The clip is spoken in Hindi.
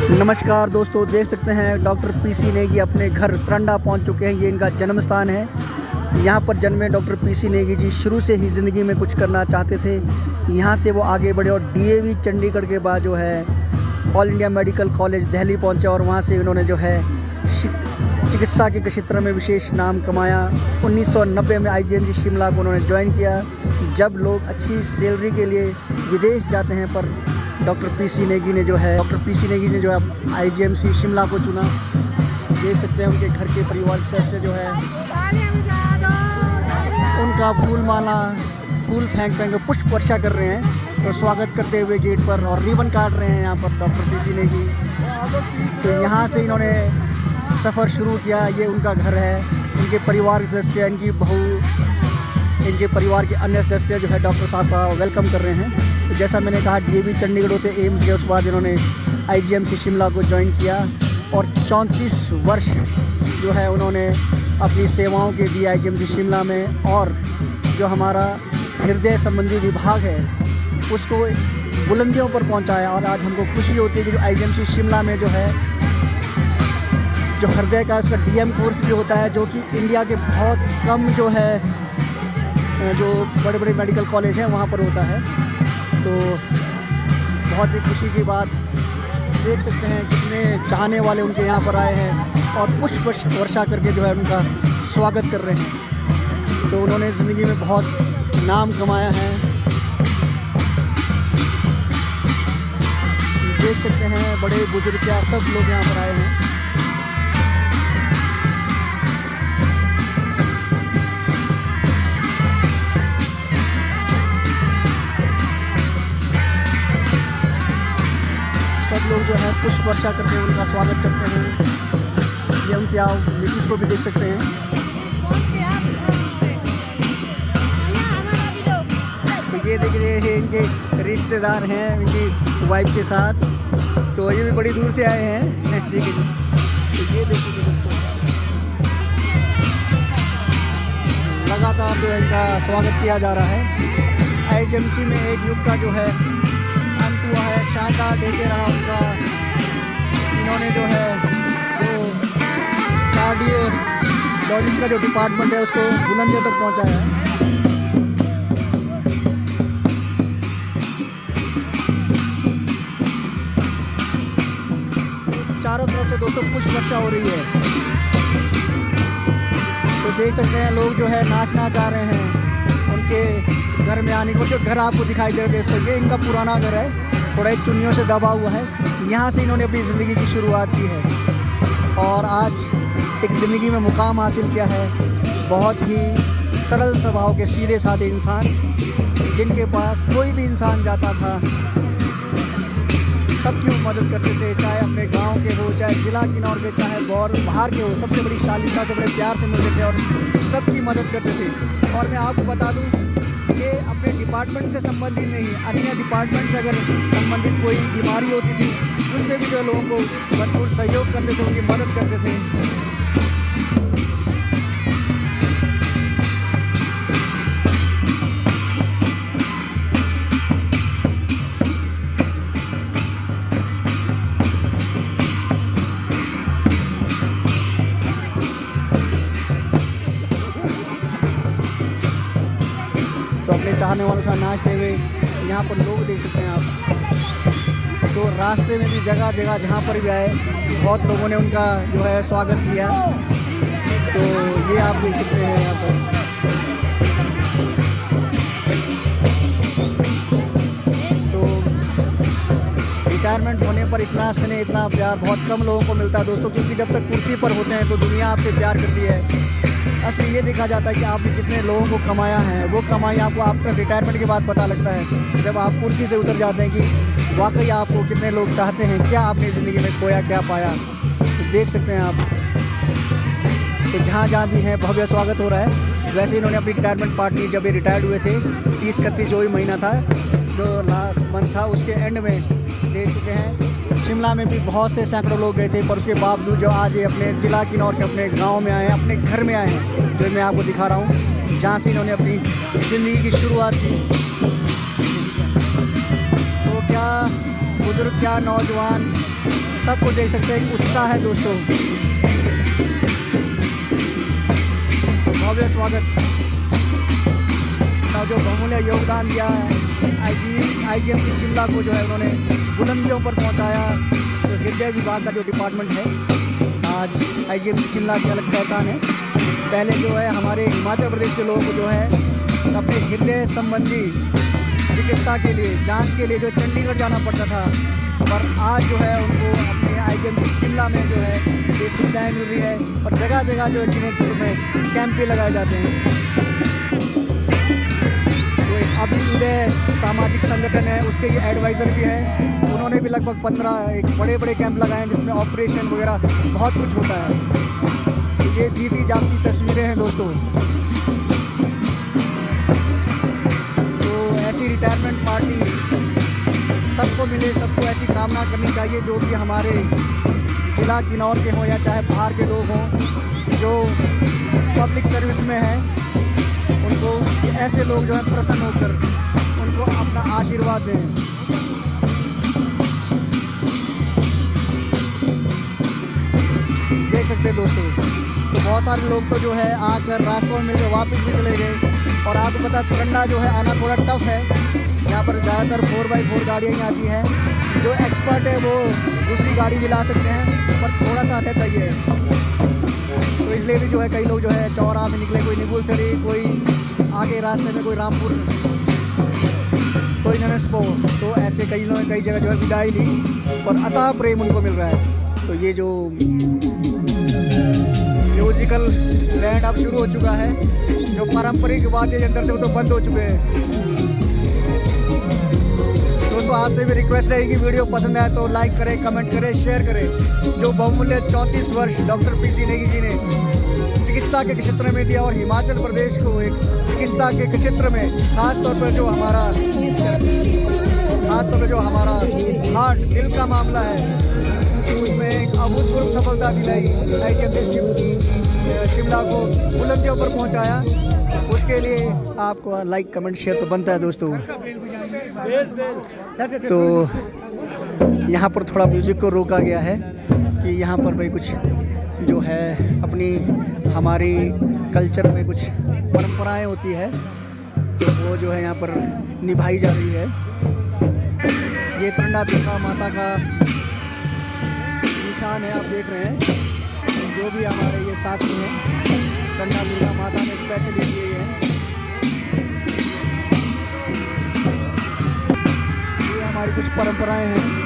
नमस्कार दोस्तों, देख सकते हैं डॉक्टर पीसी नेगी अपने घर तरंडा पहुंच चुके हैं। ये इनका जन्म स्थान है। यहाँ पर जन्मे डॉक्टर पीसी नेगी जी शुरू से ही ज़िंदगी में कुछ करना चाहते थे। यहाँ से वो आगे बढ़े और डीएवी चंडीगढ़ के बाद जो है all India medical college Delhi पहुँचे और वहाँ से इन्होंने जो है चिकित्सा के क्षेत्र में विशेष नाम कमाया। 1990 में आईजीएमसी शिमला को उन्होंने ज्वाइन किया। जब लोग अच्छी सैलरी के लिए विदेश जाते हैं, पर डॉक्टर पीसी नेगी ने जो है आईजीएमसी शिमला को चुना। देख सकते हैं उनके घर के परिवार सदस्य जो है उनका फूल फेंक पुष्प वर्षा कर रहे हैं, तो स्वागत करते हुए गेट पर और रिबन काट रहे हैं यहाँ पर डॉक्टर पीसी नेगी। तो यहाँ से इन्होंने सफ़र शुरू किया। ये उनका घर है, इनके परिवार के सदस्य, इनकी बहू, इनके परिवार के अन्य सदस्य जो है डॉक्टर साहब का वेलकम कर रहे हैं। तो जैसा मैंने कहा, डीएवी चंडीगढ़ होते एम्स गए, उसके बाद इन्होंने आईजीएमसी शिमला को ज्वाइन किया और 34 वर्ष जो है उन्होंने अपनी सेवाओं के दी आईजीएमसी शिमला में। और जो हमारा हृदय संबंधी विभाग है उसको बुलंदियों पर पहुंचाया। और आज हमको खुशी होती है कि जो आईजीएमसी शिमला में जो है जो हृदय का उसका डीएम कोर्स भी होता है, जो कि इंडिया के बहुत कम जो है जो बड़े बड़े मेडिकल कॉलेज हैं वहाँ पर होता है। तो बहुत ही खुशी की बात, देख सकते हैं कितने चाहने वाले उनके यहाँ पर आए हैं और पुष्प वर्षा करके जो है उनका स्वागत कर रहे हैं। तो उन्होंने ज़िंदगी में बहुत नाम कमाया है। देख सकते हैं बड़े बुजुर्ग क्या सब लोग यहाँ पर आए हैं। सब लोग जो है पुष्प वर्षा करके उनका स्वागत करते हैं। ये उनके आप मिसेस को भी देख सकते हैं। तो ये देख रहे हैं इनके रिश्तेदार हैं इनकी वाइफ के साथ, तो ये भी बड़ी दूर से आए हैं। ठीक है जी, तो ये देखिए दोस्तों, लगातार जो इनका स्वागत किया जा रहा है। आईजीएमसी में एक युग का जो है हुआ है, शानदार देखे रहा उनका। इन्होंने जो है वो कार्डियोलॉजिस्ट का जो डिपार्टमेंट है उसको बुलंदियों तक पहुंचाया है। चारों तरफ से दोस्तों पुष्प वर्षा हो रही है। तो देख सकते हैं लोग जो है नाचना चाह रहे हैं उनके घर में आने को। जो घर आपको दिखाई दे रहे दोस्तों, ये इनका पुराना घर है, थोड़ा एक चुन्नियों से दबा हुआ है। यहाँ से इन्होंने अपनी ज़िंदगी की शुरुआत की है और आज एक ज़िंदगी में मुकाम हासिल किया है। बहुत ही सरल स्वभाव के सीधे साधे इंसान, जिनके पास कोई भी इंसान जाता था सबकी वो मदद करते थे, चाहे अपने गांव के हो, चाहे जिला किन्नौर के, चाहे बाहर के हो। सबसे बड़ी शालीनता से बड़े प्यार से मिलते थे और सबकी मदद करते थे। और मैं आपको बता दूँ, ये अपने डिपार्टमेंट से संबंधित नहीं, अन्य डिपार्टमेंट से अगर संबंधित कोई बीमारी होती थी उसमें भी जो लोगों को भरपूर सहयोग करते थे, उनकी मदद करते थे। तो अपने चाहने वालों से नाचते हुए यहाँ पर लोग देख सकते हैं आप। तो रास्ते में भी जगह जगह जहाँ पर भी आए बहुत लोगों ने उनका जो है स्वागत किया। तो ये आप देख सकते हैं यहाँ पर। तो रिटायरमेंट होने पर इतना स्नेह, इतना प्यार बहुत कम लोगों को मिलता है दोस्तों, क्योंकि जब तक कुर्सी पर होते हैं तो दुनिया आपसे प्यार करती है। असली ये देखा जाता है कि आपने कितने लोगों को कमाया है। वो कमाई आपको आपका रिटायरमेंट के बाद पता लगता है, जब आप कुर्सी से उतर जाते हैं, कि वाकई आपको कितने लोग चाहते हैं, क्या आपने ज़िंदगी में खोया, क्या पाया। तो देख सकते हैं आप, तो जहाँ जहाँ भी है भव्य स्वागत हो रहा है। वैसे इन्होंने अपनी रिटायरमेंट पार्टी जब ये रिटायर्ड हुए थे, 30-31 जो ही महीना था, जो लास्ट मंथ था, उसके एंड में देख चुके हैं। शिमला में भी बहुत से सैकड़ों लोग गए थे, पर उसके बावजूद जो आज ये अपने ज़िला किन्नौर के अपने गांव में आए हैं, अपने घर में आए हैं, जो मैं आपको दिखा रहा हूँ, जहाँ से इन्होंने अपनी ज़िंदगी की शुरुआत की। तो क्या बुजुर्ग, क्या नौजवान, सबको देख सकते हैं उत्साह है दोस्तों। भव्य स्वागत का जो बहुमूल्य योगदान दिया IGMC शिमला को जो है उन्होंने बुलंदियों पर पहुंचाया। तो हृदय विभाग का जो डिपार्टमेंट है आज IGMC शिमला की अलग पहचान है। पहले जो है हमारे हिमाचल प्रदेश के लोग जो है अपने हृदय संबंधी चिकित्सा के लिए जांच के लिए जो चंडीगढ़ जाना पड़ता था, पर आज जो है उनको अपने IGMC शिमला में जो है ये सुविधाएँ मिल रही है और जगह जगह जो है जिन्हें में कैंप भी लगाए जाते हैं। तो अभी उदय सामाजिक संगठन है उसके ये एडवाइज़र भी हैं, उन्होंने भी लगभग 15 एक बड़े बड़े कैंप लगाए हैं जिसमें ऑपरेशन वगैरह बहुत कुछ होता है। तो ये जीती जागती तस्वीरें हैं दोस्तों। ऐसी रिटायरमेंट पार्टी सबको मिले, सबको ऐसी कामना करनी चाहिए जो भी हमारे ज़िला किन्नौर के हों या चाहे बाहर के लोग हों जो पब्लिक सर्विस में हैं, उनको ऐसे लोग जो हैं प्रसन्न होकर उनको अपना आशीर्वाद दें। देख सकते हैं दोस्तों, तो बहुत सारे लोग तो जो है आकर रास्तों में मिलकर वापस भी चले गए। और आपको पता तरंडा जो है आना थोड़ा टफ है, यहाँ पर ज़्यादातर 4x4 गाड़ियाँ ही आती हैं। जो एक्सपर्ट है वो दूसरी गाड़ी भी ला सकते हैं, पर थोड़ा सा रहता ही है। तो इसलिए भी जो है कई लोग जो है चौरा में निकले, कोई निगुलसरी, कोई आगे रास्ते में कोई रामपुर, कोई ननस्पो, तो ऐसे कई लोग कई जगह जो है विदाई ली और अथाह प्रेम उनको मिल रहा है। तो ये जो म्यूजिकल बैंड अब शुरू हो चुका है, जो पारंपरिक वाद्य यंत्र थे वो तो बंद हो चुके हैं। दोस्तों आपसे भी रिक्वेस्ट रहेगी, वीडियो पसंद आए तो लाइक करें, कमेंट करें, शेयर करें। जो बहुमूल्य 34 वर्ष डॉक्टर PC नेगी जी ने चिकित्सा के क्षेत्र में दिया और हिमाचल प्रदेश को एक चिकित्सा के क्षेत्र में खासतौर पर जो हमारा हार्ट दिल का मामला है उसमें एक अभूतपूर्व सफलता दिलाई IGMC शिमला को बुलंदियों पर पहुंचाया, उसके लिए आपको लाइक कमेंट शेयर तो बनता है दोस्तों। तो यहाँ पर थोड़ा म्यूज़िक को रोका गया है कि यहाँ पर भाई कुछ जो है अपनी हमारी कल्चर में कुछ परंपराएं होती है तो वो जो है यहाँ पर निभाई जा रही है। ये तरंडा दुर्गा माता का निशान है, आप देख रहे हैं। जो भी हमारे ये साथी हैं तरंडा दुर्गा माता ने स्पेशल दिए हैं। ये हमारी कुछ परंपराएं हैं।